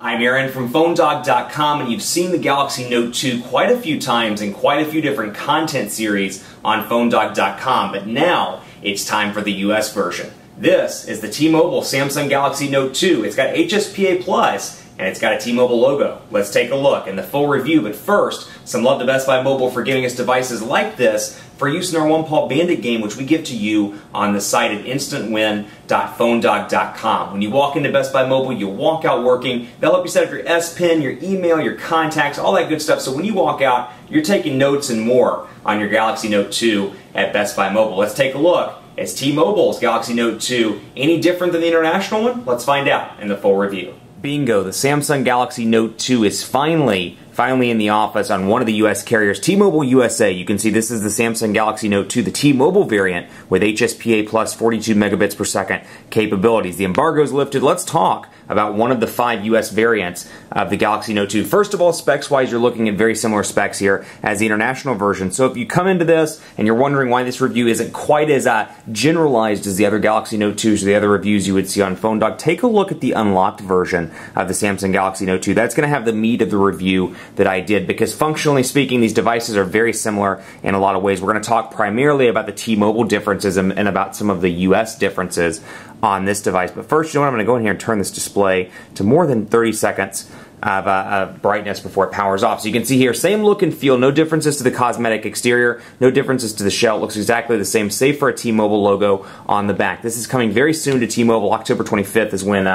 I'm Aaron from PhoneDog.com, and you've seen the Galaxy Note 2 quite a few times in quite a few different content series on PhoneDog.com, but now it's time for the US version. This is the T-Mobile Samsung Galaxy Note 2. It's got HSPA Plus, and it's got a T-Mobile logo. Let's take a look and the full review, but first, some love to Best Buy Mobile for giving us devices like this for use in our One Paw Bandit game, which we give to you on the site at instantwin.phonedog.com. When you walk into Best Buy Mobile, you'll walk out working. They'll help you set up your S Pen, your email, your contacts, all that good stuff. So when you walk out, you're taking notes and more on your Galaxy Note 2 at Best Buy Mobile. Let's take a look. Is T-Mobile's Galaxy Note 2 any different than the international one? Let's find out in the full review. Bingo, the Samsung Galaxy Note 2 is finally in the office on one of the US carriers, T-Mobile USA. You can see this is the Samsung Galaxy Note 2, the T-Mobile variant with HSPA Plus 42 megabits per second capabilities. The embargo is lifted. Let's talk about one of the 5 US variants of the Galaxy Note 2. First of all, specs-wise, you're looking at very similar specs here as the international version. So if you come into this and you're wondering why this review isn't quite as generalized as the other Galaxy Note 2s or the other reviews you would see on PhoneDog, take a look at the unlocked version of the Samsung Galaxy Note 2. That's going to have the meat of the review that I did, because functionally speaking, these devices are very similar in a lot of ways. We're going to talk primarily about the T-Mobile differences and about some of the US differences on this device. But first, you know what, I'm going to go in here and turn this display to more than 30 seconds of brightness before it powers off. So you can see here, same look and feel, no differences to the cosmetic exterior, no differences to the shell. It looks exactly the same, save for a T-Mobile logo on the back. This is coming very soon to T-Mobile. October 25th is when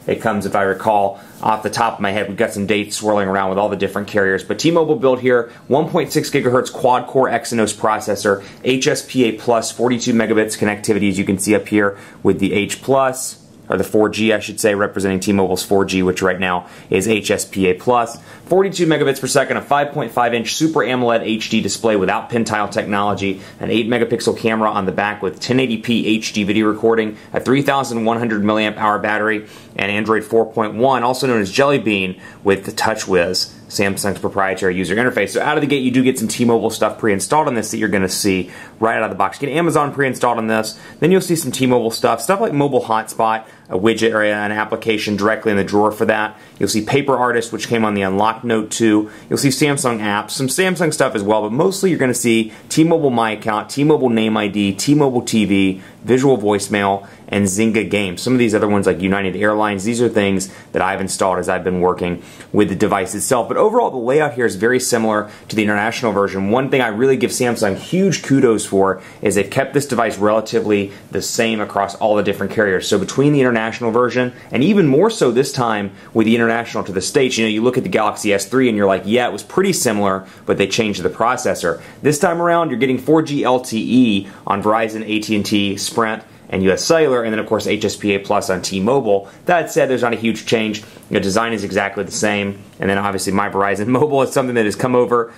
it comes, if I recall. Off the top of my head, we've got some dates swirling around with all the different carriers. But T-Mobile built here 1.6 gigahertz quad-core Exynos processor, HSPA Plus 42 megabits connectivity, as you can see up here with the H+, or the 4G, I should say, representing T-Mobile's 4G, which right now is HSPA Plus. 42 megabits per second, a 5.5-inch Super AMOLED HD display without pin tile technology, an 8-megapixel camera on the back with 1080p HD video recording, a 3,100 milliamp hour battery, and Android 4.1, also known as Jelly Bean, with the TouchWiz, Samsung's proprietary user interface. So out of the gate, you do get some T-Mobile stuff pre-installed on this that you're going to see right out of the box. You get Amazon pre-installed on this. Then you'll see some T-Mobile stuff like mobile hotspot, a widget or an application directly in the drawer for that. You'll see Paper Artist, which came on the unlocked Note 2. You'll see Samsung apps, some Samsung stuff as well, but mostly you're going to see T-Mobile My Account, T-Mobile Name ID, T-Mobile TV, Visual Voicemail, and Zynga Games. Some of these other ones like United Airlines, these are things that I've installed as I've been working with the device itself. But overall, the layout here is very similar to the international version. One thing I really give Samsung huge kudos for is they've kept this device relatively the same across all the different carriers. So between the international version, and even more so this time with the international to the States, you know, you look at the Galaxy S3 and you're like, yeah, it was pretty similar, but they changed the processor. This time around, you're getting 4G LTE on Verizon, AT&T, Sprint, and US Cellular, and then of course HSPA Plus on T-Mobile. That said, there's not a huge change. The design is exactly the same, and then obviously my Verizon Mobile is something that has come over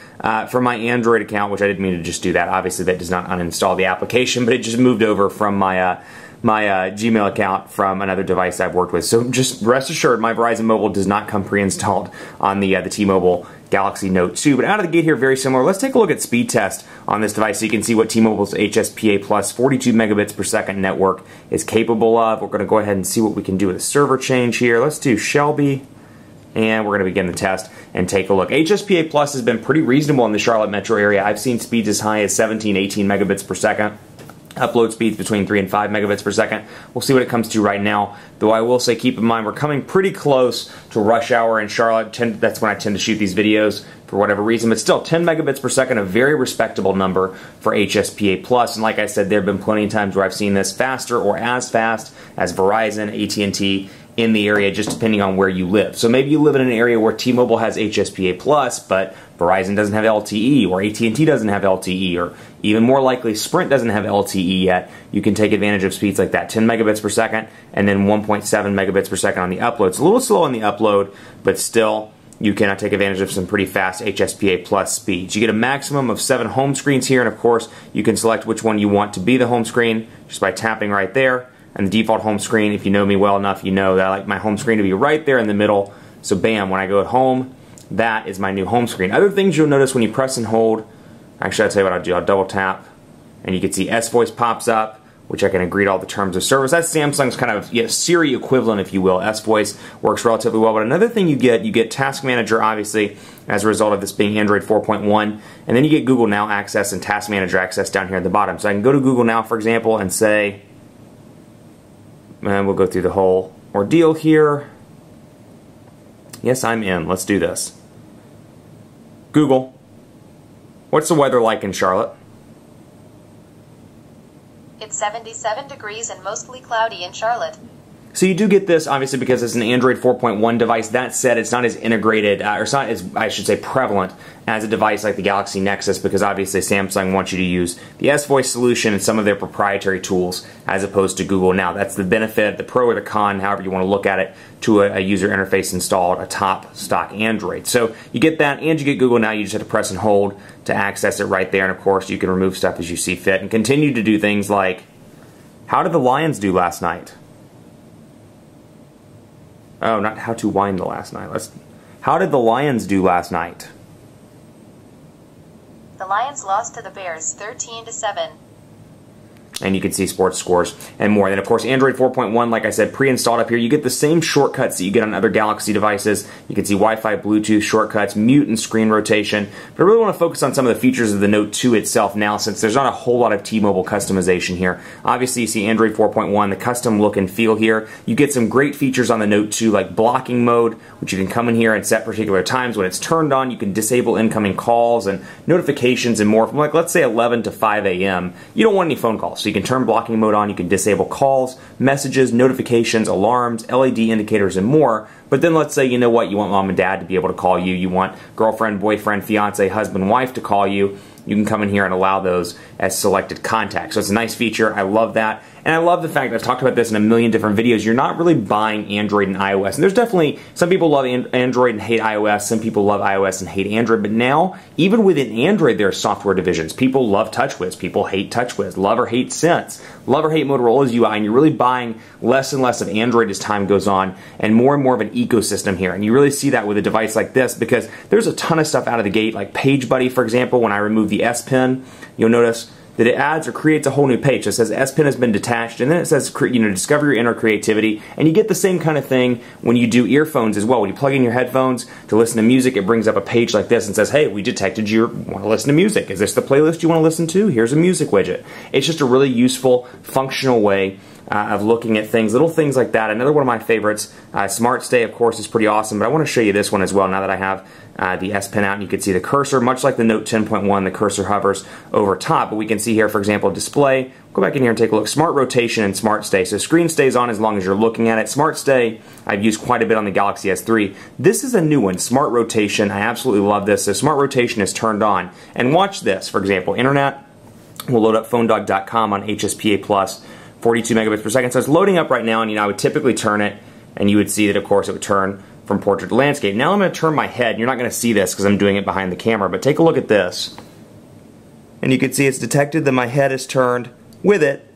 from my Android account, which I didn't mean to just do that. Obviously that does not uninstall the application, but it just moved over from my Gmail account from another device I've worked with. So just rest assured, my Verizon Mobile does not come pre-installed on the T-Mobile Galaxy Note 2. But out of the gate here, very similar. Let's take a look at speed test on this device so you can see what T-Mobile's HSPA Plus 42 megabits per second network is capable of. We're going to go ahead and see what we can do with a server change here. Let's do Shelby, and we're going to begin the test and take a look. HSPA Plus has been pretty reasonable in the Charlotte metro area. I've seen speeds as high as 17, 18 megabits per second. Upload speeds between 3 and 5 megabits per second. We'll see what it comes to right now. Though I will say, keep in mind, we're coming pretty close to rush hour in Charlotte. That's when I tend to shoot these videos for whatever reason. But still, 10 megabits per second, a very respectable number for HSPA Plus. And like I said, there have been plenty of times where I've seen this faster or as fast as Verizon, AT&T, in the area, just depending on where you live. So maybe you live in an area where T-Mobile has HSPA Plus, but Verizon doesn't have LTE, or AT&T doesn't have LTE, or even more likely, Sprint doesn't have LTE yet. You can take advantage of speeds like that, 10 megabits per second, and then 1.7 megabits per second on the upload. It's a little slow on the upload, but still, you can take advantage of some pretty fast HSPA Plus speeds. You get a maximum of 7 home screens here, and of course, you can select which one you want to be the home screen just by tapping right there. And the default home screen, if you know me well enough, you know that I like my home screen to be right there in the middle. So bam, when I go at home, that is my new home screen. Other things you'll notice when you press and hold, actually I'll tell you what I'll do. I'll double tap, and you can see S Voice pops up. which I can agree to all the terms of service. That's Samsung's kind of Siri equivalent, if you will. S-Voice works relatively well. But another thing you get Task Manager, obviously, as a result of this being Android 4.1. And then you get Google Now access and Task Manager access down here at the bottom. So I can go to Google Now, for example, and say, and we'll go through the whole ordeal here. Yes, I'm in. Let's do this. Google, what's the weather like in Charlotte? It's 77 degrees and mostly cloudy in Charlotte. So you do get this, obviously, because it's an Android 4.1 device. That said, it's not as integrated, or it's not as, I should say, prevalent as a device like the Galaxy Nexus, because obviously Samsung wants you to use the S-Voice solution and some of their proprietary tools, as opposed to Google Now. That's the benefit, the pro or the con, however you want to look at it, to a user interface installed atop stock Android. So you get that, and you get Google Now. You just have to press and hold to access it right there, and of course you can remove stuff as you see fit, and continue to do things like, how did the Lions do last night? Oh, not how to wind the last night. How did the Lions do last night? The Lions lost to the Bears 13-7. And you can see sports scores and more. Then, of course, Android 4.1, like I said, pre-installed up here. You get the same shortcuts that you get on other Galaxy devices. You can see Wi-Fi, Bluetooth, shortcuts, mute, and screen rotation. But I really want to focus on some of the features of the Note 2 itself now, since there's not a whole lot of T-Mobile customization here. Obviously, you see Android 4.1, the custom look and feel here. You get some great features on the Note 2, like blocking mode, which you can come in here and set particular times. When it's turned on, you can disable incoming calls and notifications and more from, like, let's say 11 to 5 a.m. You don't want any phone calls. So you can turn blocking mode on, you can disable calls, messages, notifications, alarms, LED indicators, and more. But then let's say, you know what, you want mom and dad to be able to call you, you want girlfriend, boyfriend, fiance, husband, wife to call you. You can come in here and allow those as selected contacts. So it's a nice feature. I love that. And I love the fact that I've talked about this in a million different videos. You're not really buying Android and iOS. And there's definitely, some people love Android and hate iOS. Some people love iOS and hate Android. But now, even within Android, there are software divisions. People love TouchWiz. People hate TouchWiz. Love or hate Sense. Love or hate Motorola's UI. And you're really buying less and less of Android as time goes on, and more of an ecosystem here. And you really see that with a device like this, because there's a ton of stuff out of the gate, like PageBuddy, for example. When I remove the S Pen, you'll notice that it adds or creates a whole new page. So it says S Pen has been detached, and then it says, discover your inner creativity. And you get the same kind of thing when you do earphones as well. When you plug in your headphones to listen to music, it brings up a page like this and says, hey, we detected you want to listen to music. Is this the playlist you want to listen to? Here's a music widget. It's just a really useful, functional way of looking at things, little things like that. Another one of my favorites, Smart Stay, of course, is pretty awesome, but I want to show you this one as well now that I have the S Pen out, and you can see the cursor, much like the Note 10.1, the cursor hovers over top, but we can see here, for example, display. Go back in here and take a look. Smart Rotation and Smart Stay. So screen stays on as long as you're looking at it. Smart Stay, I've used quite a bit on the Galaxy S3. This is a new one, Smart Rotation. I absolutely love this. So Smart Rotation is turned on. And watch this, for example, internet. We'll load up phonedog.com on HSPA+. 42 megabits per second. So it's loading up right now, and I would typically turn it, and you would see that, of course, it would turn from portrait to landscape. Now I'm going to turn my head. You're not going to see this because I'm doing it behind the camera, but take a look at this. And you can see it's detected that my head is turned with it,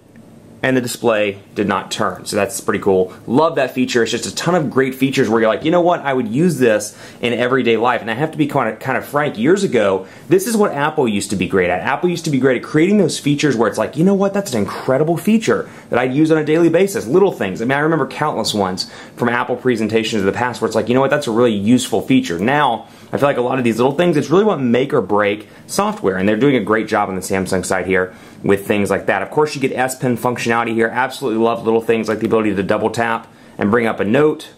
and the display did not turn. So that's pretty cool. Love that feature. It's just a ton of great features where you're like, you know what, I would use this in everyday life. And I have to be kind of frank, years ago, this is what Apple used to be great at. Apple used to be great at creating those features where it's like, you know what, that's an incredible feature that I'd use on a daily basis. Little things. I mean, I remember countless ones from Apple presentations of the past where it's like, you know what, that's a really useful feature. Now, I feel like a lot of these little things, it's really what make or break software, and they're doing a great job on the Samsung side here with things like that. Of course, you get S Pen functionality here. Absolutely love little things like the ability to double tap and bring up a note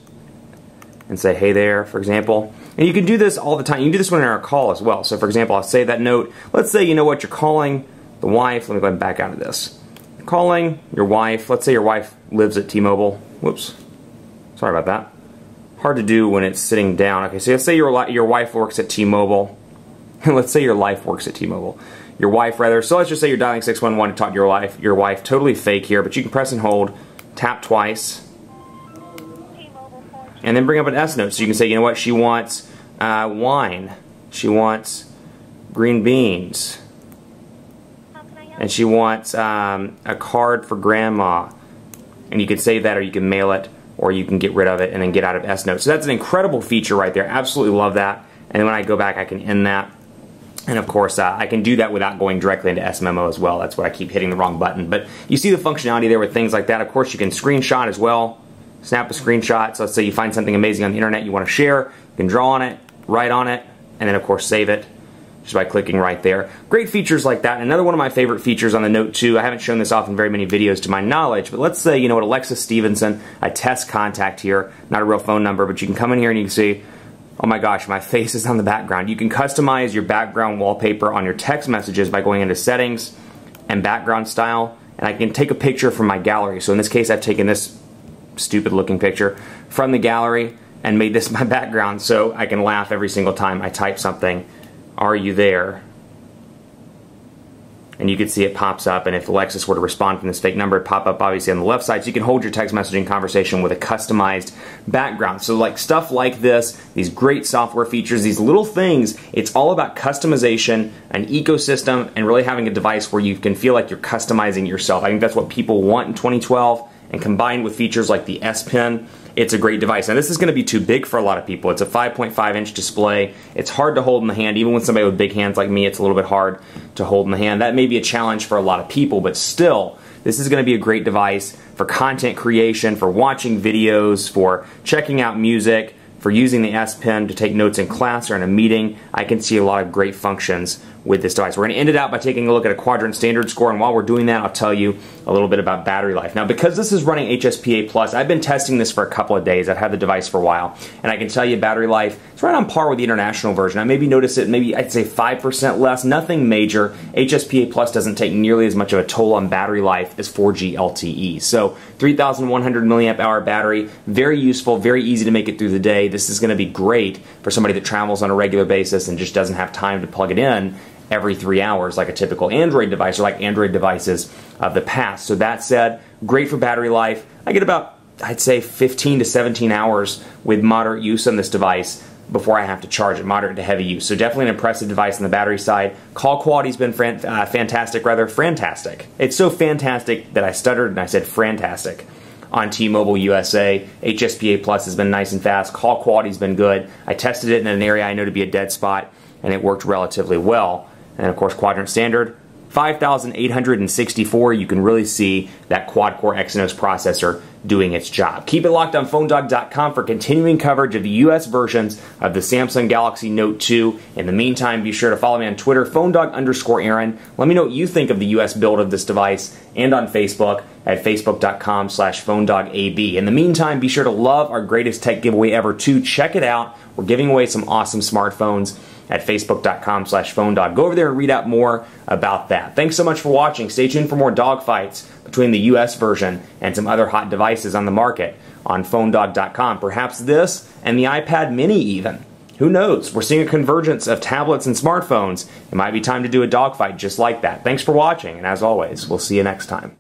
and say, hey there, for example. And you can do this all the time. You can do this when you're on a call as well. So, for example, I'll say that note. Let's say, you know what, you're calling the wife. Let me go ahead and back out of this. You're calling your wife. Let's say your wife lives at T-Mobile. Whoops. Sorry about that. Hard to do when it's sitting down. Okay, so let's say your wife works at T-Mobile. Let's say your life works at T-Mobile. Your wife, rather. So let's just say you're dialing 611 to talk to your wife. Your wife, totally fake here, but you can press and hold, tap twice, and then bring up an S note. So you can say, you know what, she wants wine. She wants green beans. And she wants a card for grandma. And you can save that, or you can mail it, or you can get rid of it and then get out of S note. So that's an incredible feature right there. Absolutely love that. And then when I go back, I can end that. And of course, I can do that without going directly into SMemo as well. That's why I keep hitting the wrong button. But you see the functionality there with things like that. Of course, you can screenshot as well. Snap a screenshot. So let's say you find something amazing on the internet you want to share. You can draw on it, write on it, and then of course save it just by clicking right there. Great features like that. And another one of my favorite features on the Note 2, I haven't shown this off in very many videos to my knowledge, but let's say, you know what, Alexis Stevenson, I test contact here, not a real phone number, but you can come in here and you can see, oh my gosh, my face is on the background. You can customize your background wallpaper on your text messages by going into settings and background style, and I can take a picture from my gallery. So in this case, I've taken this stupid looking picture from the gallery and made this my background so I can laugh every single time I type something. Are you there? And you can see it pops up, and if Alexis were to respond from this fake number, it'd pop up obviously on the left side, so you can hold your text messaging conversation with a customized background. So like stuff like this, these great software features, these little things, it's all about customization, an ecosystem, and really having a device where you can feel like you're customizing yourself. I think that's what people want in 2012, and combined with features like the S Pen, it's a great device. Now this is going to be too big for a lot of people. It's a 5.5-inch display. It's hard to hold in the hand. Even with somebody with big hands like me, it's a little bit hard to hold in the hand. That may be a challenge for a lot of people, but still, this is going to be a great device for content creation, for watching videos, for checking out music, for using the S Pen to take notes in class or in a meeting. I can see a lot of great functions with this device. We're going to end it out by taking a look at a quadrant standard score, and while we're doing that, I'll tell you a little bit about battery life. Now, because this is running HSPA+, I've been testing this for a couple of days. I've had the device for a while, and I can tell you battery life, it's right on par with the international version. I maybe notice it, maybe I'd say 5% less, nothing major. HSPA+ doesn't take nearly as much of a toll on battery life as 4G LTE. So 3,100 milliamp hour battery, very useful, very easy to make it through the day. This is going to be great for somebody that travels on a regular basis and just doesn't have time to plug it in every 3 hours like a typical Android device or like Android devices of the past. So that said, great for battery life. I get about, I'd say, 15 to 17 hours with moderate use on this device before I have to charge it, moderate to heavy use. So definitely an impressive device on the battery side. Call quality's been fantastic. It's so fantastic that I stuttered and I said fantastic on T-Mobile USA. HSPA Plus has been nice and fast. Call quality's been good. I tested it in an area I know to be a dead spot, and it worked relatively well. And of course, quadrant standard, 5,864. You can really see that quad-core Exynos processor doing its job. Keep it locked on PhoneDog.com for continuing coverage of the US versions of the Samsung Galaxy Note 2. In the meantime, be sure to follow me on Twitter, PhoneDog_Aaron. Let me know what you think of the US build of this device, and on Facebook at Facebook.com/PhoneDogAB. In the meantime, be sure to love our greatest tech giveaway ever too. Check it out. We're giving away some awesome smartphones at Facebook.com/PhoneDog. Go over there and read out more about that. Thanks so much for watching. Stay tuned for more dogfights between the US version and some other hot devices on the market on PhoneDog.com. Perhaps this and the iPad mini even. Who knows? We're seeing a convergence of tablets and smartphones. It might be time to do a dogfight just like that. Thanks for watching, and as always, we'll see you next time.